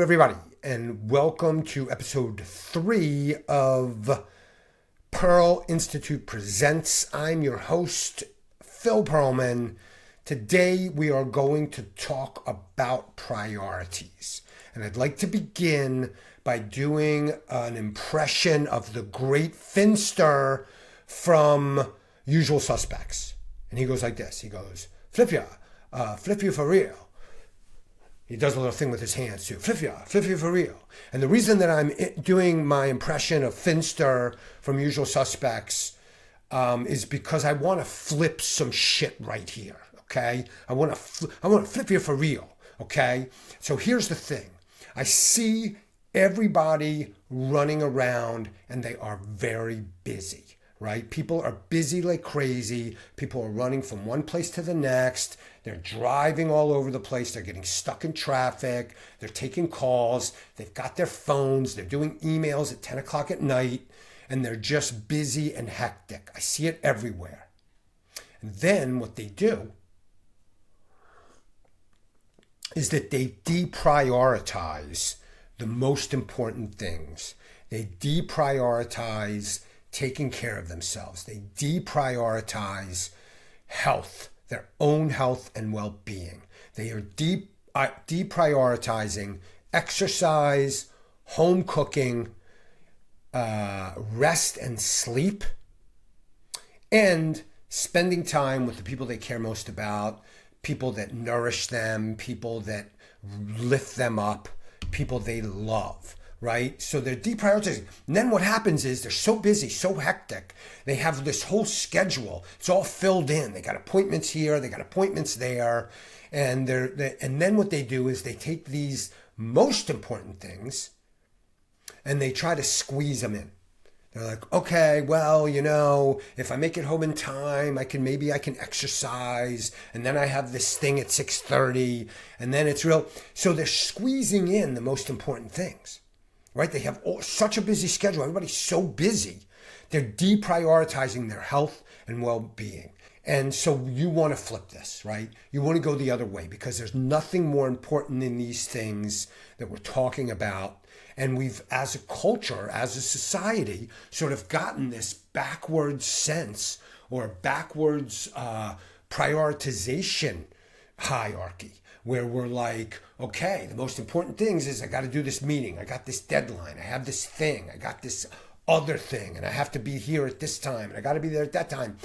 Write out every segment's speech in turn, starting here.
everybody, and welcome to episode 3 of Pearl Institute Presents. I'm your host, Phil Pearlman. Today we are going to talk about priorities. And I'd like to begin by doing an impression of the great Finster from Usual Suspects. And he goes like this. He goes, flip you for real. He does a little thing with his hands too. Flip you for real. And the reason that I'm doing my impression of Finster from Usual Suspects is because I want to flip some shit right here. Okay, I want to flip you for real. Okay, so here's the thing. I see everybody running around and they are very busy. Right? People are busy like crazy. People are running from one place to the next. They're driving all over the place. They're getting stuck in traffic. They're taking calls. They've got their phones. They're doing emails at 10 o'clock at night. And they're just busy and hectic. I see it everywhere. And then what they do is that they deprioritize the most important things. They deprioritize taking care of themselves. They deprioritize health, their own health and well-being. They are deprioritizing exercise, home cooking, rest and sleep, and spending time with the people they care most about, people that nourish them, people that lift them up, people they love. Right? So they're deprioritizing. And then what happens is they're so busy, so hectic. They have this whole schedule. It's all filled in. They got appointments here, they got appointments there. And and then what they do is they take these most important things and they try to squeeze them in. They're like, okay, well, if I make it home in time, I can exercise, and then I have this thing at 6:30, and then it's real. So they're squeezing in the most important things. Right? They have such a busy schedule. Everybody's so busy. They're deprioritizing their health and well-being. And so you want to flip this, right? You want to go the other way because there's nothing more important than these things that we're talking about. And we've, as a culture, as a society, sort of gotten this backwards sense or backwards prioritization hierarchy, where we're like, okay, the most important things is I got to do this meeting. I got this deadline. I have this thing. I got this other thing. And I have to be here at this time. And I got to be there at that time.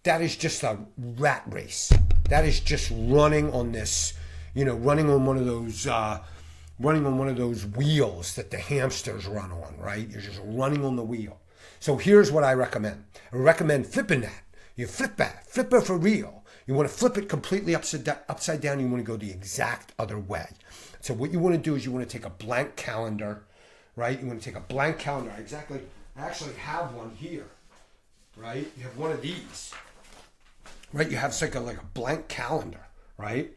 That is just a rat race. That is just running on this, running on one of those wheels that the hamsters run on, right? You're just running on the wheel. So here's what I recommend. I recommend flipping that. You flip it for real. You want to flip it completely upside down. You want to go the exact other way. So what you want to do is you want to take a blank calendar, right? You want to take a blank calendar. I actually have one here, right? You have one of these, right? You have like a blank calendar, right?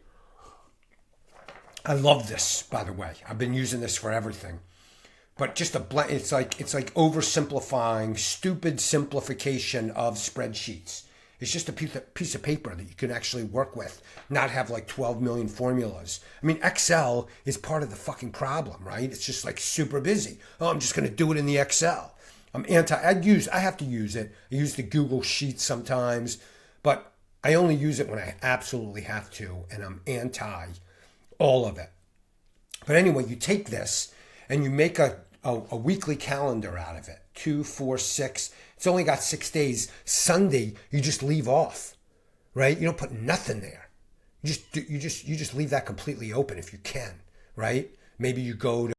I love this, by the way. I've been using this for everything. But just a blank, it's like oversimplifying, stupid simplification of spreadsheets. It's just a piece of paper that you can actually work with, not have like 12 million formulas. I mean, Excel is part of the fucking problem, right? It's just like super busy. Oh, I'm just going to do it in the Excel. I have to use it. I use the Google Sheets sometimes, but I only use it when I absolutely have to, and I'm anti all of it. But anyway, you take this and you make a weekly calendar out of it. 2, 4, 6. It's only got 6 days. Sunday, you just leave off, right? You don't put nothing there. You just leave that completely open if you can, right? Maybe you go to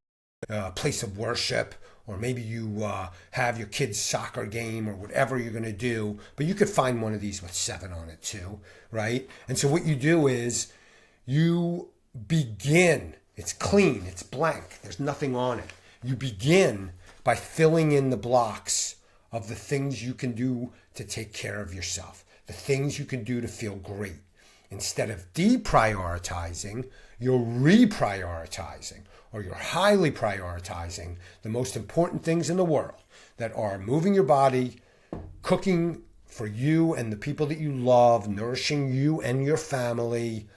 a place of worship, or maybe you have your kid's soccer game or whatever you're going to do. But you could find one of these with 7 on it too, right? And so what you do is you begin. It's clean. It's blank. There's nothing on it. You begin by filling in the blocks of the things you can do to take care of yourself, the things you can do to feel great. Instead of deprioritizing, you're reprioritizing, or you're highly prioritizing the most important things in the world that are moving your body, cooking for you and the people that you love, nourishing you and your family,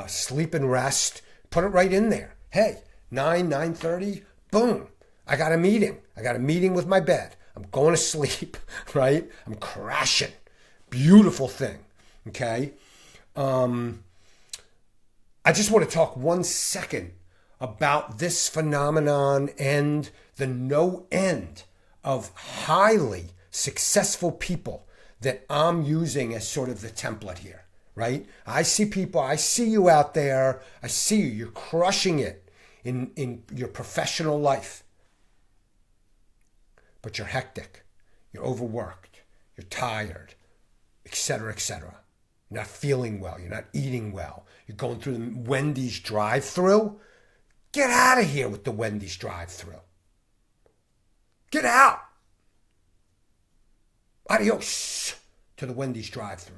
sleep and rest. Put it right in there. Hey, 9:30, boom, I got a meeting. I got a meeting with my bed. I'm going to sleep, right? I'm crashing. Beautiful thing, okay? I just want to talk 1 second about this phenomenon and the no end of highly successful people that I'm using as sort of the template here, right? I see people, I see you out there, I see you, you're crushing it in your professional life. But you're hectic, you're overworked, you're tired, etc., etc. You're not feeling well, you're not eating well, you're going through the Wendy's drive-through. Get out of here with the Wendy's drive-through. Get out. Adios to the Wendy's drive-through.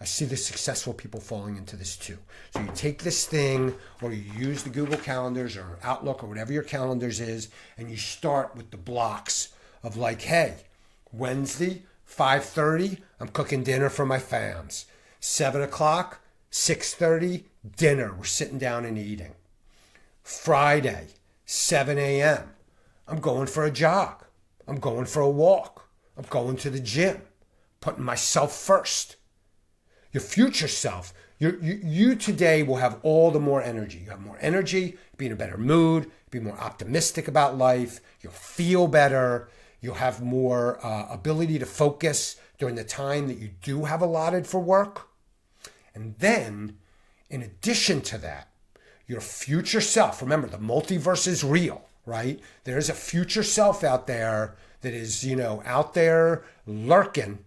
I see the successful people falling into this too. So you take this thing, or you use the Google Calendars or Outlook or whatever your calendars is, and you start with the blocks of like, hey, Wednesday, 5:30, I'm cooking dinner for my fams. 7 o'clock, 6:30, dinner. We're sitting down and eating. Friday, 7 a.m., I'm going for a jog. I'm going for a walk. I'm going to the gym, putting myself first. Your future self, you today will have all the more energy. You have more energy, be in a better mood, be more optimistic about life. You'll feel better. You'll have more ability to focus during the time that you do have allotted for work. And then, in addition to that, your future self, remember the multiverse is real, right? There's a future self out there that is, out there lurking.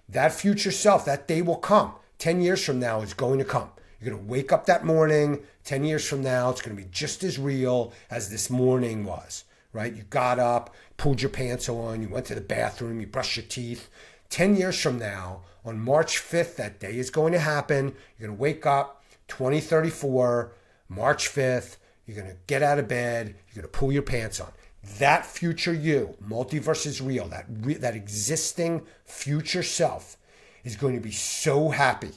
That future self, that day will come. 10 years from now, it's going to come. You're going to wake up that morning. 10 years from now, it's going to be just as real as this morning was, right? You got up, pulled your pants on, you went to the bathroom, you brushed your teeth. 10 years from now, on March 5th, that day is going to happen. You're going to wake up, 2034, March 5th. You're going to get out of bed. You're going to pull your pants on. That future you, multiverse is real, that existing future self is going to be so happy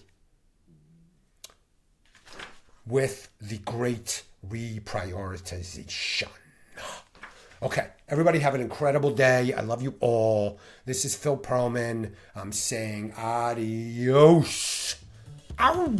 with the great reprioritization. Okay, everybody have an incredible day. I love you all. This is Phil Pearlman. I'm saying adios. Ow!